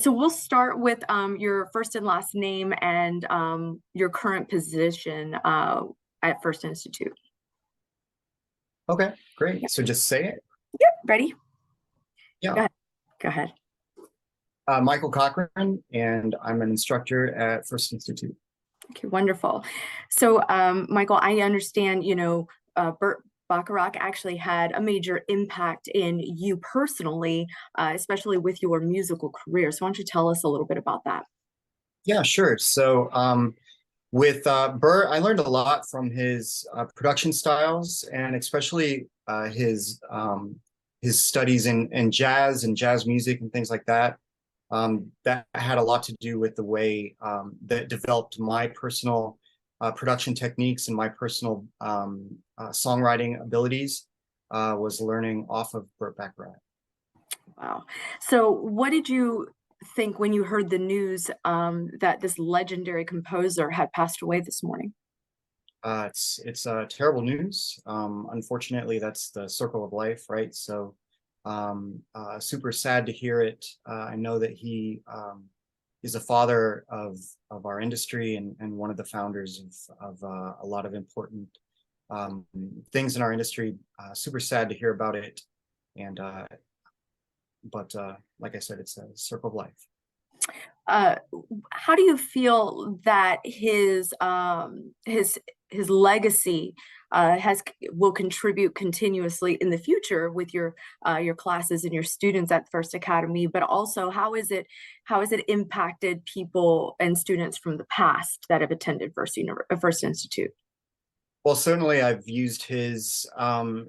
So we'll start with your first and last name and your current position at First Institute. Okay, great. So just say it. Yep, ready? Yeah. Go ahead. Go ahead. Michael Cochran, and I'm an instructor at First Institute. Okay, wonderful. So, Michael, I understand, Burt Bacharach actually had a major impact in you personally, especially with your musical career. So why don't you tell us a little bit about that? Yeah, sure. So with Burt, I learned a lot from his production styles, and especially his studies in jazz and jazz music and things like that. That had a lot to do with the way that developed my personal production techniques and my personal songwriting abilities. Was learning off of Burt Bacharach. Wow. So what did you think when you heard the news that this legendary composer had passed away this morning? It's terrible news. Unfortunately, that's the circle of life, right? So super sad to hear it. I know that he is a father of our industry and one of the founders of a lot of important things in our industry. Super sad to hear about it, and but like I said, it's a circle of life. Uh, how do you feel that his legacy has will contribute continuously in the future with your classes and your students at First Academy? But also, how has it impacted people and students from the past that have attended First Institute? Well, certainly I've used the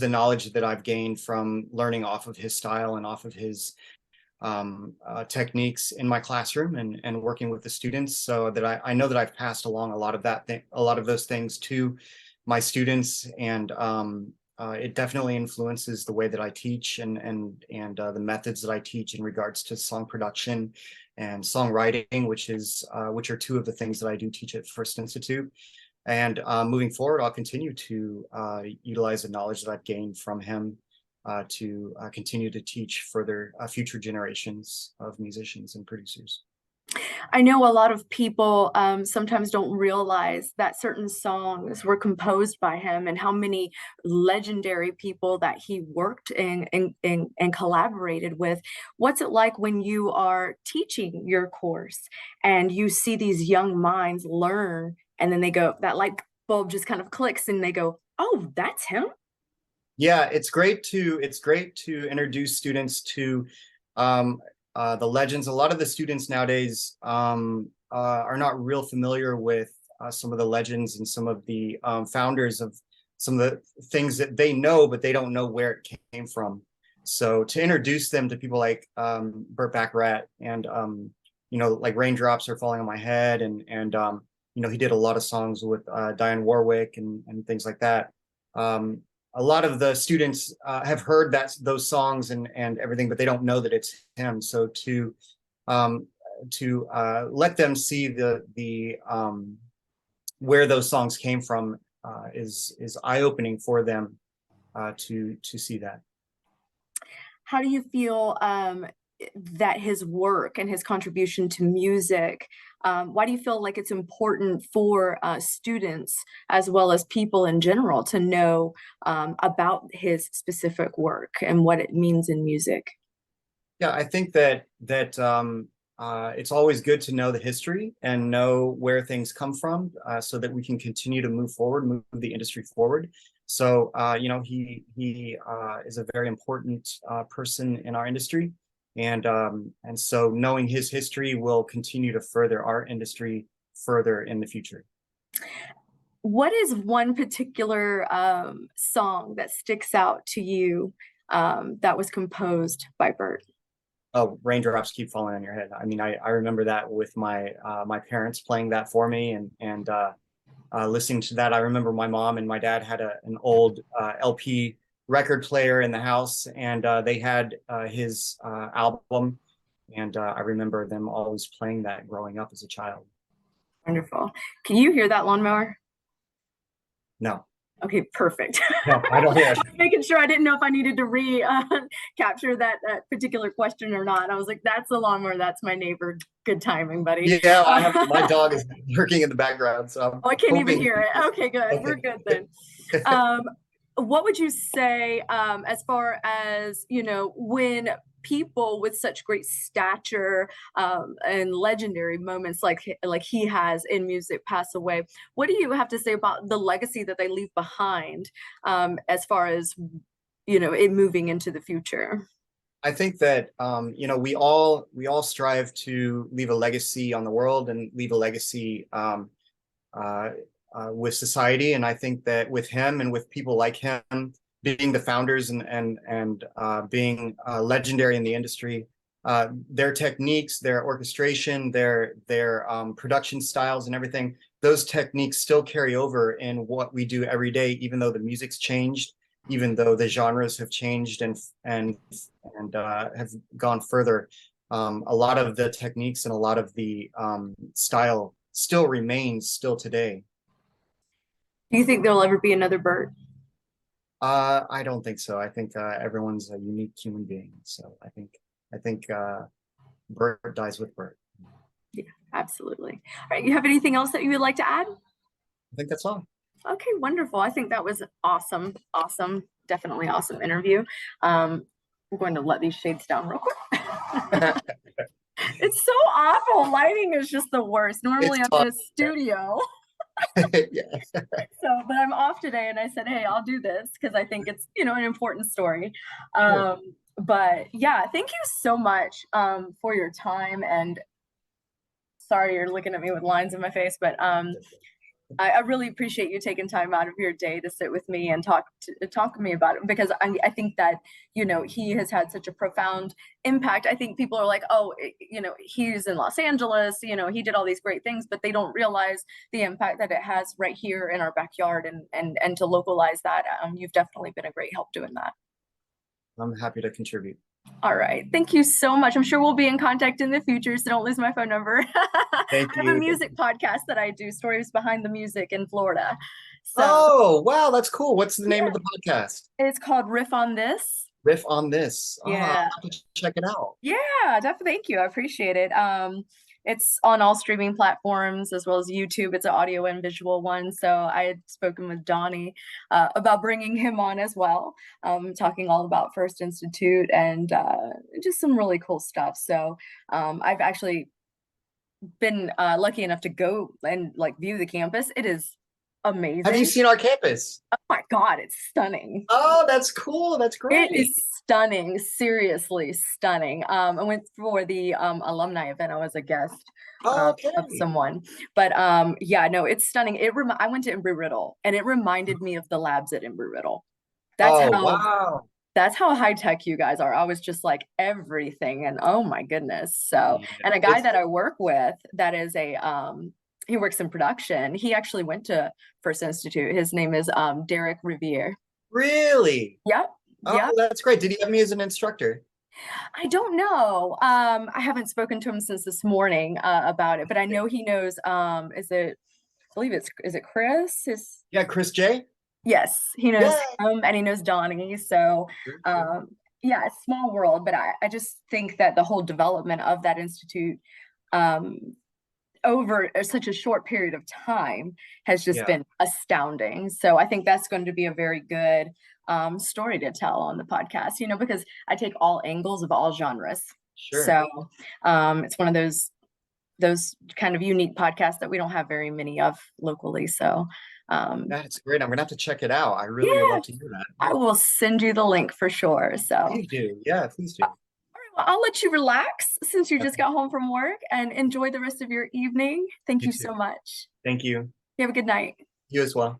knowledge that I've gained from learning off of his style and off of his techniques in my classroom and working with the students, so that I know that I've passed along a lot of a lot of those things to my students, and it definitely influences the way that I teach and the methods that I teach in regards to song production and songwriting, which are two of the things that I do teach at First Institute. And moving forward, I'll continue to utilize the knowledge that I've gained from him to continue to teach further future generations of musicians and producers. I know a lot of people sometimes don't realize that certain songs were composed by him and how many legendary people that he worked and collaborated with. What's it like when you are teaching your course and you see these young minds learn and then they go, that light bulb just kind of clicks and they go, oh, that's him? Yeah, it's great to introduce students to um, the legends. A lot of the students nowadays are not real familiar with some of the legends and some of the founders of some of the things that they know, but they don't know where it came from. So to introduce them to people like Burt Bacharach and like Raindrops Are Falling on My Head, and he did a lot of songs with Dionne Warwick and things like that. Um, a lot of the students have heard those songs and everything, but they don't know that it's him. So um, to let them see the where those songs came from is eye opening for them to see that. How do you feel that his work and his contribution to music, why do you feel like it's important for students as well as people in general to know about his specific work and what it means in music? Yeah, I think that it's always good to know the history and know where things come from, so that we can continue to move forward, move the industry forward. So he is a very important person in our industry, and so knowing his history will continue to further our industry further in the future. What is one particular song that sticks out to you that was composed by Burt? Oh, Raindrops Keep Falling on Your Head. I mean, I remember that with my parents playing that for me, and listening to that. I remember my mom and my dad had an old LP record player in the house, and they had his album, and I remember them always playing that growing up as a child. Wonderful. Can you hear that lawnmower? No. Okay, perfect. No, I don't. Yeah, Just making sure. I didn't know if I needed to capture that particular question or not. I was like, that's the lawnmower. That's my neighbor. Good timing, buddy. yeah. I have my dog is working in the background, so I'm Oh, I can't even hoping. hear it. Okay, good. We're good then. Um, what would you say, as far as, when people with such great stature, and legendary moments like he has in music pass away, what do you have to say about the legacy that they leave behind, as far as, it moving into the future? I think that we all strive to leave a legacy on the world and leave a legacy uh, with society. And I think that with him and with people like him being the founders and being legendary in the industry, their techniques, their orchestration, their production styles, and everything, those techniques still carry over in what we do every day, even though the music's changed, even though the genres have changed and have gone further. A lot of the techniques and a lot of the style still remains still today. Do you think there'll ever be another Burt? I don't think so. I think everyone's a unique human being. So I think Burt dies with Burt. Yeah, absolutely. All right, you have anything else that you would like to add? I think that's all. Okay, wonderful. I think that was awesome. Awesome. Definitely awesome interview. I'm going to let these shades down real quick. It's so awful. Lighting is just the worst. Normally It's I'm in tough. a studio. Yeah. But I'm off today and I said, hey, I'll do this because I think it's, an important story. Sure. But yeah, thank you so much for your time, and sorry you're looking at me with lines in my face, but I really appreciate you taking time out of your day to sit with me and talk to me about it, because I think that, he has had such a profound impact. I think people are like, oh, he's in Los Angeles, he did all these great things, but they don't realize the impact that it has right here in our backyard, and to localize that. You've definitely been a great help doing that. I'm happy to contribute. All right. Thank you so much. I'm sure we'll be in contact in the future, so don't lose my phone number. I Thank have a you. music podcast that I do, Stories Behind the Music in Florida. So Oh, wow, that's cool. What's the name yeah, of the podcast? it's called Riff on This. Riff on This. Oh, I'll Yeah. have to check it out. Yeah, definitely. Thank you. I appreciate it. It's on all streaming platforms as well as YouTube. It's an audio and visual one. So I had spoken with Donnie about bringing him on as well, talking all about First Institute and just some really cool stuff. So I've actually been lucky enough to go and view the campus. It is Have you amazing. seen our campus? Oh my God, it's stunning. Oh, that's cool. That's It great. is stunning, seriously stunning. I went for the alumni event. I was a guest Oh, of okay. someone, but yeah, no, it's stunning. I went to Embry-Riddle, and it reminded me of the labs at Embry-Riddle. That's Oh, how wow. that's how high tech you guys are. I was just like everything, and oh my goodness. So, Yeah, and a guy it's that I work with that is he works in production. He actually went to First Institute. His name is Derek Riviere. really. Yep. Oh, Yep. that's great. Did he have me as an instructor? I don't know. I haven't spoken to him since this morning about it, but I know he knows. I believe is it Chris? Yeah, Chris J. Yes, he knows Yeah. him, and he knows Donnie. So, Very cool. um, yeah, it's small world, but I just think that the whole development of that institute, um, over such a short period of time, has just Yeah, been astounding. So I think that's going to be a very good story to tell on the podcast, because I take all angles of all genres. sure. So it's one of those kind of unique podcasts that we don't have very many of locally. So That's great. I'm gonna have to check it out. I really would yeah, love to hear that. I will send you the link for sure. So all Please do. Yeah, please do. right, well, I'll let you relax since you just Okay. got home from work, and enjoy the rest of your evening. Thank You you too. so much. Thank you. You have a good night. You as well.